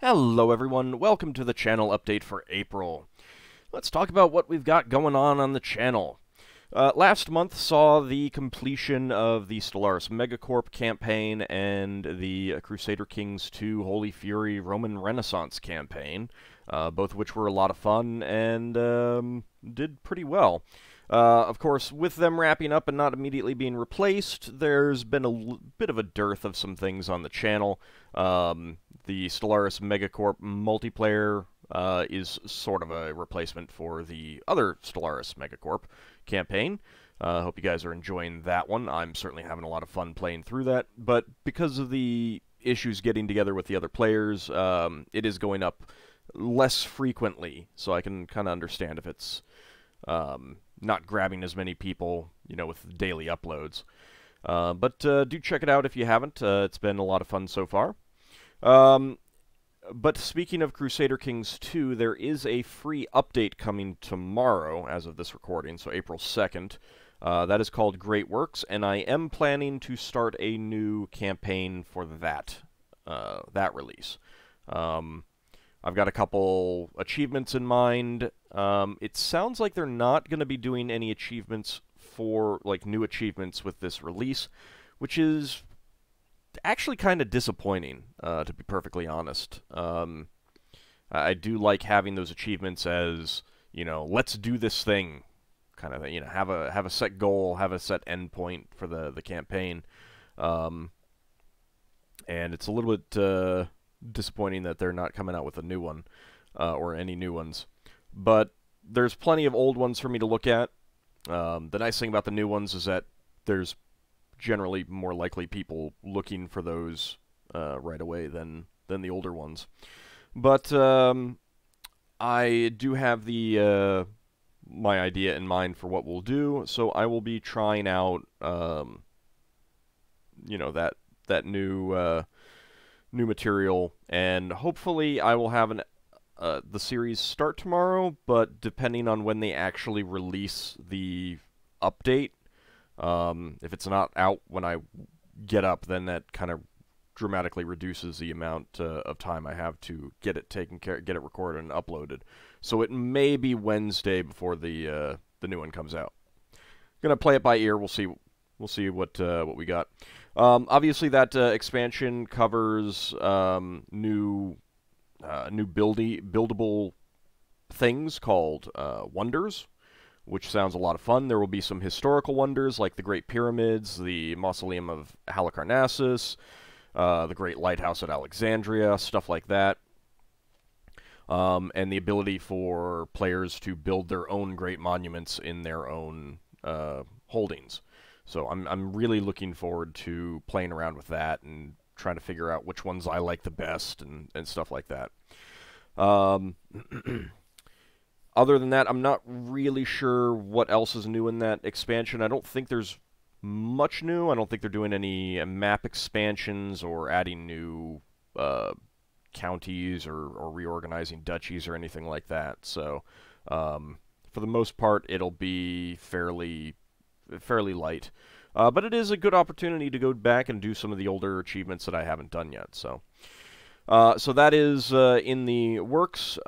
Hello everyone, welcome to the channel update for April. Let's talk about what we've got going on the channel. Last month saw the completion of the Stellaris Megacorp campaign and the Crusader Kings 2 Holy Fury Roman Renaissance campaign, both of which were a lot of fun and did pretty well. Of course, with them wrapping up and not immediately being replaced, there's been a bit of a dearth of some things on the channel. The Stellaris Megacorp multiplayer is sort of a replacement for the other Stellaris Megacorp campaign. I hope you guys are enjoying that one. I'm certainly having a lot of fun playing through that, but because of the issues getting together with the other players, it is going up less frequently, so I can kind of understand if it's not grabbing as many people, with daily uploads. But do check it out if you haven't. It's been a lot of fun so far. But speaking of Crusader Kings 2, there is a free update coming tomorrow, as of this recording, so April 2nd. That is called Great Works, and I am planning to start a new campaign for that release. I've got a couple achievements in mind. It sounds like they're not going to be doing any achievements for, new achievements with this release, which is actually kind of disappointing, to be perfectly honest. I do like having those achievements as, let's do this thing, kind of, have a set goal, have a set endpoint for the campaign. And it's a little bit disappointing that they're not coming out with a new one, or any new ones. But there's plenty of old ones for me to look at. The nice thing about the new ones is that there's generally more likely people looking for those right away than the older ones. But I do have the my idea in mind for what we'll do, so I will be trying out that new new material, and hopefully I will have the series start tomorrow, but depending on when they actually release the update, if it's not out when I get up, then that kind of dramatically reduces the amount of time I have to get it taken care, get it recorded and uploaded. So it may be Wednesday before the new one comes out. Gonna play it by ear. We'll see. We'll see what we got. Obviously, that expansion covers new buildable things called wonders, which sounds a lot of fun. There will be some historical wonders like the Great Pyramids, the Mausoleum of Halicarnassus, the Great Lighthouse at Alexandria, stuff like that. And the ability for players to build their own great monuments in their own holdings. So I'm really looking forward to playing around with that and trying to figure out which ones I like the best and stuff like that. Other than that, I'm not really sure what else is new in that expansion. I don't think there's much new. I don't think they're doing any map expansions or adding new counties or reorganizing duchies or anything like that. So, for the most part, it'll be fairly light. But it is a good opportunity to go back and do some of the older achievements that I haven't done yet. So, so that is in the works.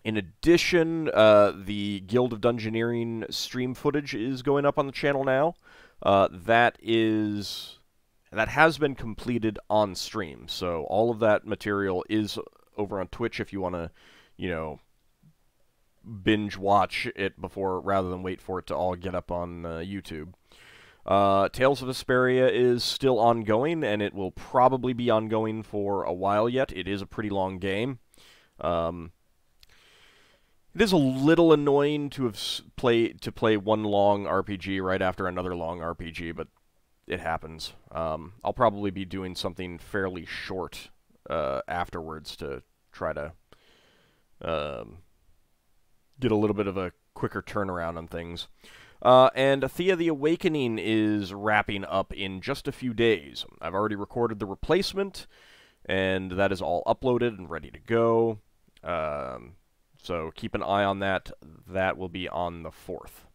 In addition, the Guild of Dungeoneering stream footage is going up on the channel now. That has been completed on stream, so all of that material is over on Twitch if you want to, binge watch it before rather than wait for it to all get up on YouTube. Tales of Vesperia is still ongoing, and it will probably be ongoing for a while yet. It is a pretty long game. It is a little annoying to play one long RPG right after another long RPG, but it happens. I'll probably be doing something fairly short afterwards to try to get a little bit of a quicker turnaround on things. And Thea the Awakening is wrapping up in just a few days. I've already recorded the replacement, and that is all uploaded and ready to go. So keep an eye on that. That will be on the 4th.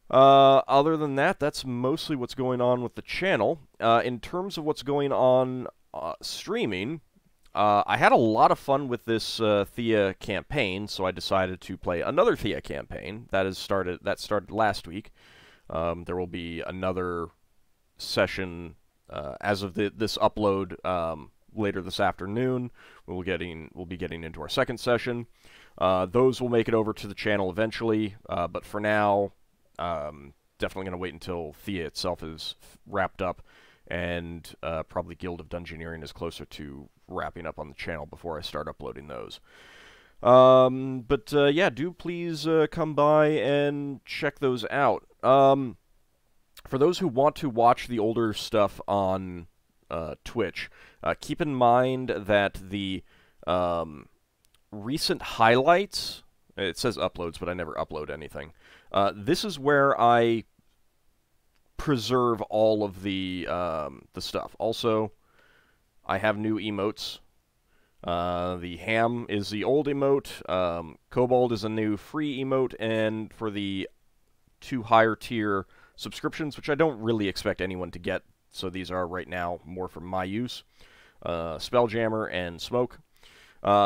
Other than that, that's mostly what's going on with the channel. In terms of what's going on streaming, I had a lot of fun with this Thea campaign, so I decided to play another Thea campaign. That started last week. There will be another session as of this upload later this afternoon. We'll be getting into our second session. Those will make it over to the channel eventually, but for now, definitely going to wait until Thea itself is wrapped up, and probably Guild of Dungeoneering is closer to wrapping up on the channel before I start uploading those. Yeah, do please come by and check those out. For those who want to watch the older stuff on Twitch, keep in mind that the recent highlights, it says uploads, but I never upload anything. This is where I preserve all of the stuff. Also, I have new emotes. The Ham is the old emote. Kobold is a new free emote, and for the 2 higher tier subscriptions, which I don't really expect anyone to get, so these are right now more for my use, Spelljammer and Smoke.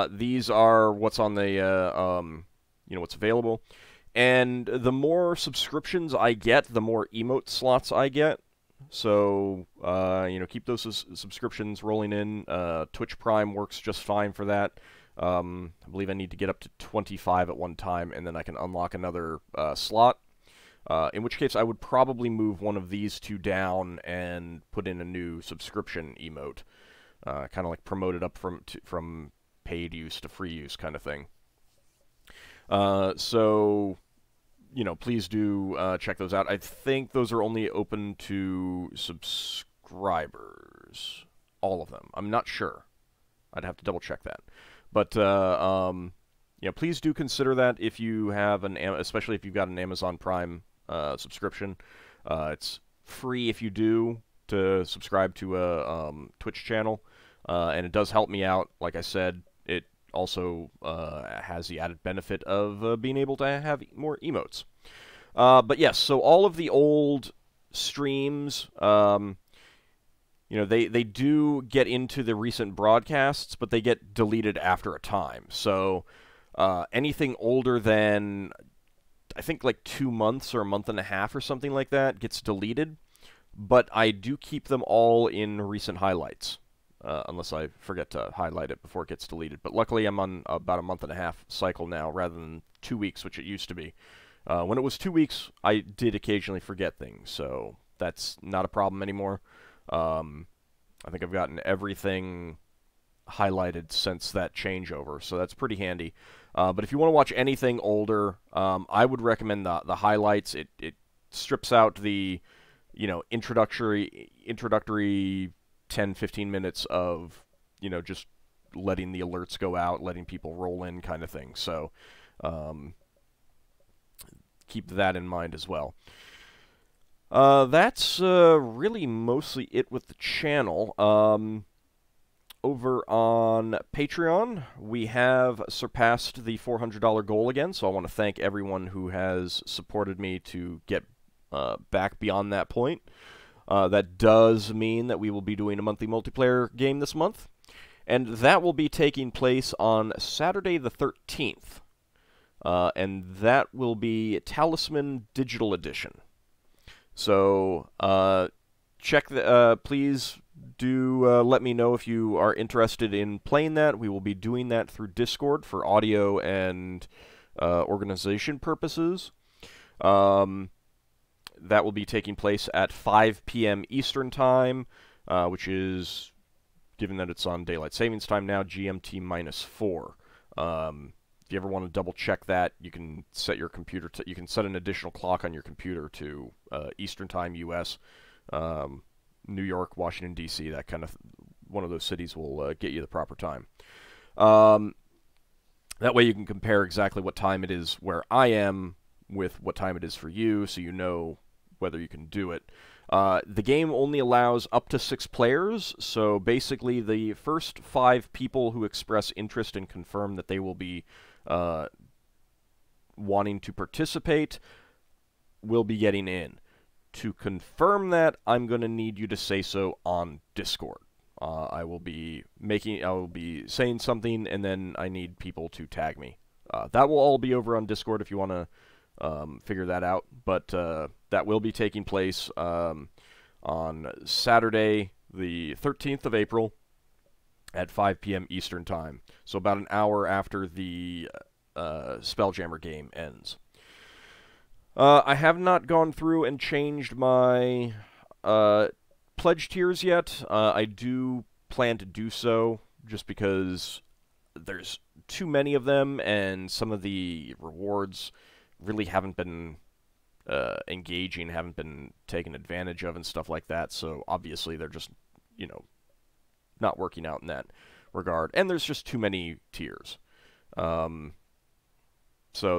These are what's on the, what's available. And the more subscriptions I get, the more emote slots I get. So, keep those subscriptions rolling in. Twitch Prime works just fine for that. I believe I need to get up to 25 at one time, and then I can unlock another slot. In which case, I would probably move one of these 2 down and put in a new subscription emote. Kind of like promote it up from paid use to free use kind of thing. Please do check those out. I think those are only open to subscribers. All of them. I'm not sure. I'd have to double check that. But, please do consider that if you have especially if you've got an Amazon Prime subscription. It's free if you do to subscribe to a Twitch channel, and it does help me out. Like I said, it also has the added benefit of being able to have more emotes. But yes, so all of the old streams, they do get into the recent broadcasts, but they get deleted after a time. So anything older than, I think, like 2 months or a month and a half or something like that gets deleted. But I do keep them all in recent highlights. Unless I forget to highlight it before it gets deleted. But luckily I'm on about a month and a half cycle now, rather than 2 weeks, which it used to be. When it was 2 weeks, I did occasionally forget things, so that's not a problem anymore. I think I've gotten everything highlighted since that changeover, so that's pretty handy. But if you want to watch anything older, I would recommend the highlights. It strips out the, introductory 10-15 minutes of, just letting the alerts go out, letting people roll in kind of thing. So, keep that in mind as well. That's really mostly it with the channel. Over on Patreon, we have surpassed the $400 goal again, so I want to thank everyone who has supported me to get back beyond that point. That does mean that we will be doing a monthly multiplayer game this month, and that will be taking place on Saturday the 13th, and that will be Talisman Digital Edition. So, please do let me know if you are interested in playing that. We will be doing that through Discord for audio and organization purposes. That will be taking place at 5 p.m. Eastern Time, which is, given that it's on Daylight Savings Time now, GMT -4. If you ever want to double-check that, you can set your computer to, you can set an additional clock on your computer to Eastern Time, U.S., New York, Washington, D.C., that kind of, one of those cities will get you the proper time. That way you can compare exactly what time it is where I am with what time it is for you, so you know whether you can do it. The game only allows up to 6 players, so basically the first 5 people who express interest and confirm that they will be wanting to participate will be getting in. To confirm that, I'm going to need you to say so on Discord. I will be saying something, and then I need people to tag me. That will all be over on Discord if you want to figure that out. But that will be taking place on Saturday, the 13th of April, at 5 p.m. Eastern Time. So about an hour after the Spelljammer game ends. I have not gone through and changed my pledge tiers yet. I do plan to do so, just because there's too many of them, and some of the rewards really haven't been engaging, haven't been taken advantage of, and stuff like that. So obviously they're just, you know, not working out in that regard. And there's just too many tiers. So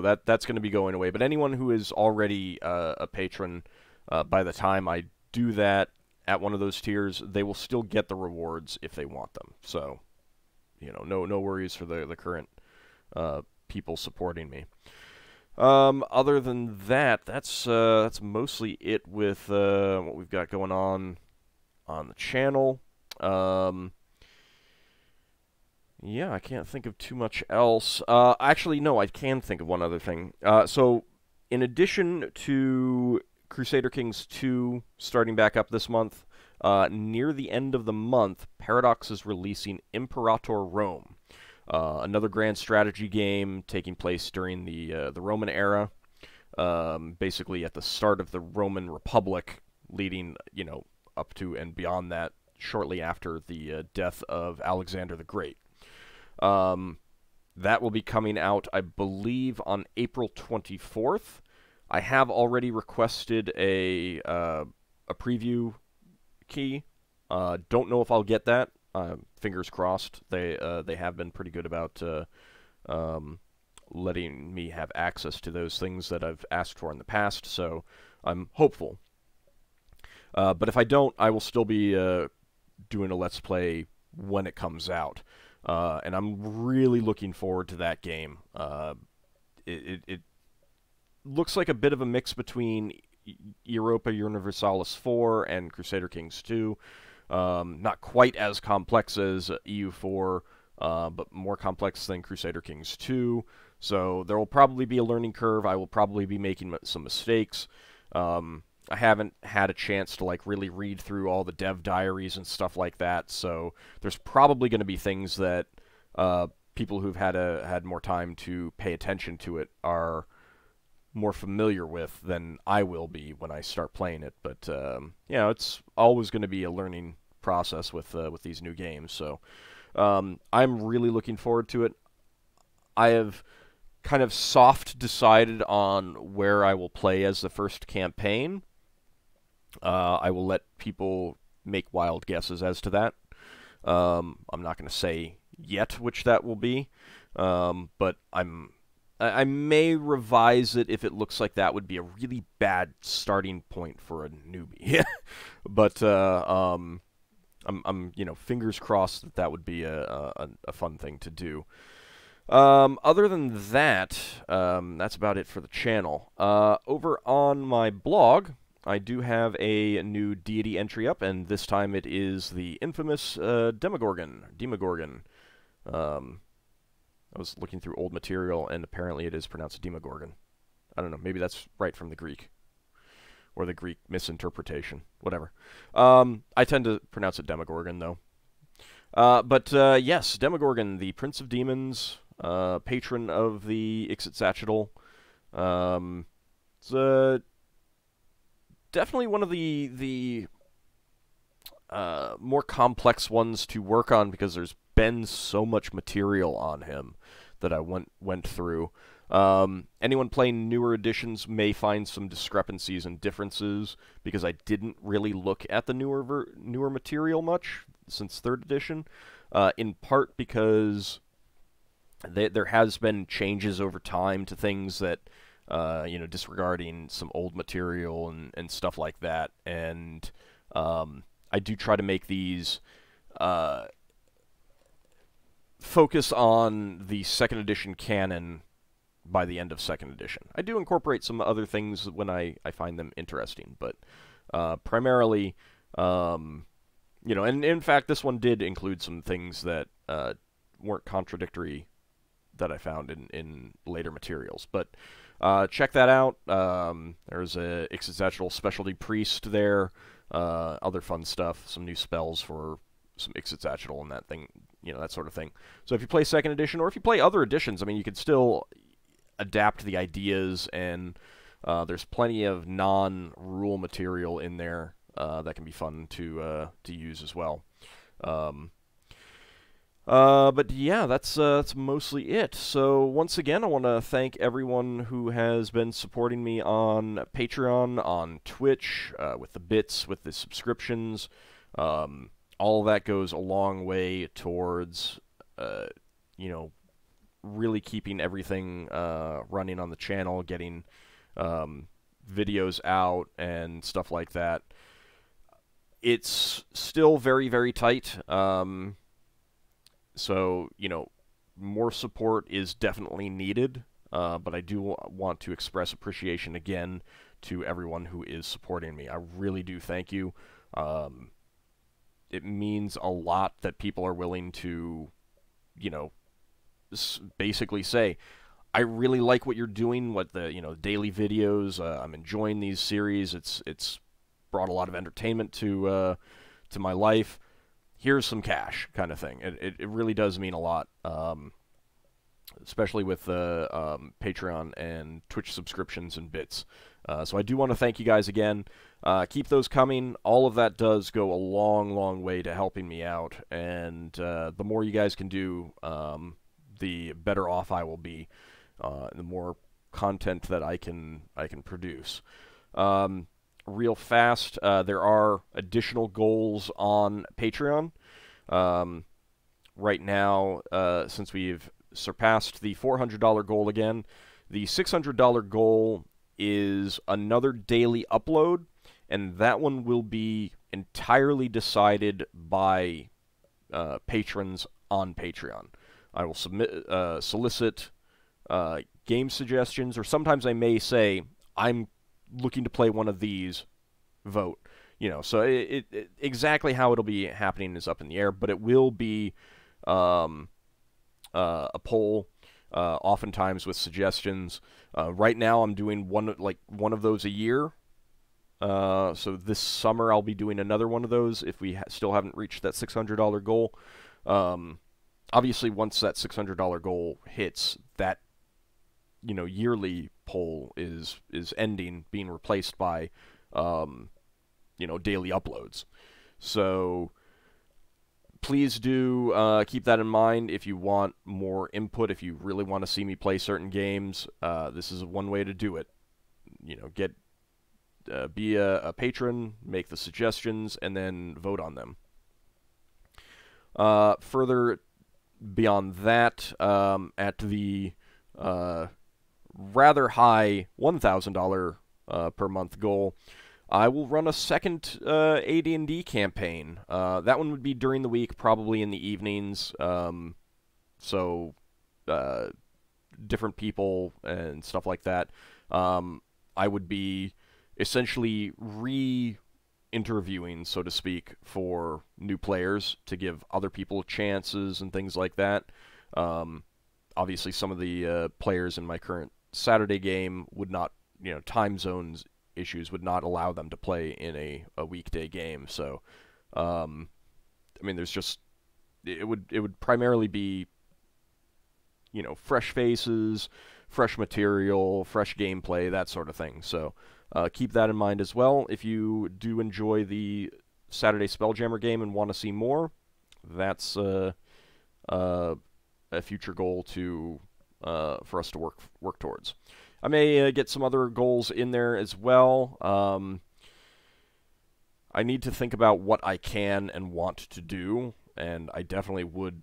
that's going to be going away. But anyone who is already a patron, by the time I do that at one of those tiers, they will still get the rewards if they want them. So, you know, no worries for the current people supporting me. Other than that, that's mostly it with what we've got going on the channel. Yeah, I can't think of too much else. Actually, no, I can think of one other thing. So, in addition to Crusader Kings 2 starting back up this month, near the end of the month, Paradox is releasing Imperator Rome, another grand strategy game taking place during the Roman era, basically at the start of the Roman Republic, leading, you know, up to and beyond that, shortly after the death of Alexander the Great. That will be coming out, I believe, on April 24th. I have already requested a preview key. Don't know if I'll get that. Fingers crossed. They have been pretty good about letting me have access to those things that I've asked for in the past, so I'm hopeful. But if I don't, I will still be doing a Let's Play when it comes out. And I'm really looking forward to that game. It looks like a bit of a mix between Europa Universalis 4 and Crusader Kings 2. Not quite as complex as EU4, but more complex than Crusader Kings 2. So there will probably be a learning curve. I will probably be making some mistakes. I haven't had a chance to like really read through all the dev diaries and stuff like that, so there's probably going to be things that people who've had more time to pay attention to it are more familiar with than I will be when I start playing it. But you know, it's always going to be a learning process with these new games. So I'm really looking forward to it. I have kind of soft decided on where I will play as the first campaign. I will let people make wild guesses as to that. I'm not going to say yet which that will be, but I may revise it if it looks like that would be a really bad starting point for a newbie. But I'm you know, fingers crossed that that would be a fun thing to do. Other than that, that's about it for the channel. Over on my blog, I do have a new deity entry up, and this time it is the infamous Demogorgon. I was looking through old material, and apparently it is pronounced Demogorgon. I don't know, maybe that's right from the Greek, or the Greek misinterpretation, whatever. I tend to pronounce it Demogorgon, though. But yes, Demogorgon, the Prince of Demons, patron of the Ixit-Sachital. It's definitely one of the more complex ones to work on, because there's been so much material on him that I went through. Anyone playing newer editions may find some discrepancies and differences, because I didn't really look at the newer material much since 3rd edition, in part because there has been changes over time to things that, you know, disregarding some old material and stuff like that. And I do try to make these focus on the 2nd edition canon by the end of 2nd edition. I do incorporate some other things when I find them interesting, but primarily, you you know, and in fact, this one did include some things that weren't contradictory that I found in later materials. But check that out. There's a Ixozactyl Specialty Priest there, other fun stuff, some new spells for some Ixozactyl and that thing, you know, that sort of thing. So if you play 2nd edition, or if you play other editions, I mean, you could still adapt the ideas, and there's plenty of non-rule material in there that can be fun to use as well. But yeah, that's mostly it. So once again, I want to thank everyone who has been supporting me on Patreon, on Twitch, with the bits, with the subscriptions. All of that goes a long way towards, you know, really keeping everything running on the channel, getting videos out and stuff like that. It's still very, very tight. So, you know, more support is definitely needed, but I do want to express appreciation again to everyone who is supporting me. I really do thank you. It means a lot that people are willing to, you know, basically say, I really like what you're doing, what the, you know, daily videos, I'm enjoying these series, it's brought a lot of entertainment to my life. Here's some cash, kind of thing. It really does mean a lot, especially with Patreon and Twitch subscriptions and bits. So I do want to thank you guys again. Keep those coming. All of that does go a long, long way to helping me out, and the more you guys can do, the better off I will be. The more content that I can produce. Real fast, there are additional goals on Patreon. Right now, since we've surpassed the $400 goal again, the $600 goal is another daily upload, and that one will be entirely decided by patrons on Patreon. I will solicit game suggestions, or sometimes I may say, I'm looking to play one of these, vote. You know, so exactly how it'll be happening is up in the air, but it will be a poll, oftentimes with suggestions. Right now, I'm doing one of those a year. So this summer, I'll be doing another one of those if we still haven't reached that $600 goal. Obviously, once that $600 goal hits, that, you know, yearly poll is ending, being replaced by, you know, daily uploads. So please do keep that in mind if you want more input, if you really want to see me play certain games. This is one way to do it. You know, be a patron, make the suggestions, and then vote on them. Further beyond that, at the rather high $1,000 per month goal, I will run a second AD&D campaign. That one would be during the week, probably in the evenings. So different people and stuff like that. I would be essentially re-interviewing, so to speak, for new players to give other people chances and things like that. Obviously, some of the players in my current Saturday game would not, you know, time zones issues would not allow them to play in a weekday game. So, I mean, there's just, it would primarily be, you know, fresh faces, fresh material, fresh gameplay, that sort of thing. So, keep that in mind as well. If you do enjoy the Saturday Spelljammer game and want to see more, that's a future goal to for us to work towards. I may get some other goals in there as well. I need to think about what I can and want to do, and I definitely would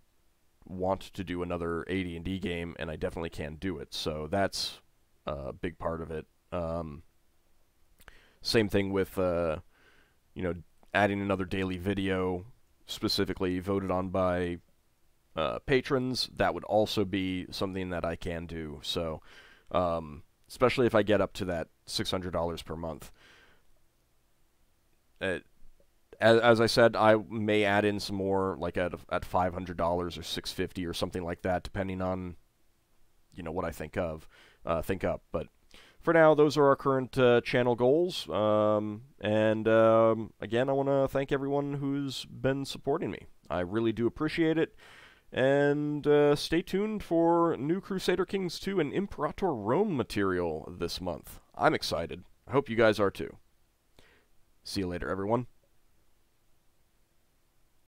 want to do another AD&D game, and I definitely can do it. So that's a big part of it. Same thing with, you know, adding another daily video, specifically voted on by patrons. That would also be something that I can do. So, especially if I get up to that $600 per month. as I said, I may add in some more, like at $500 or $650 or something like that, depending on, what I think up. But for now, those are our current channel goals. Again, I want to thank everyone who's been supporting me. I really do appreciate it. And stay tuned for new Crusader Kings 2 and Imperator Rome material this month. I'm excited. I hope you guys are too. See you later, everyone.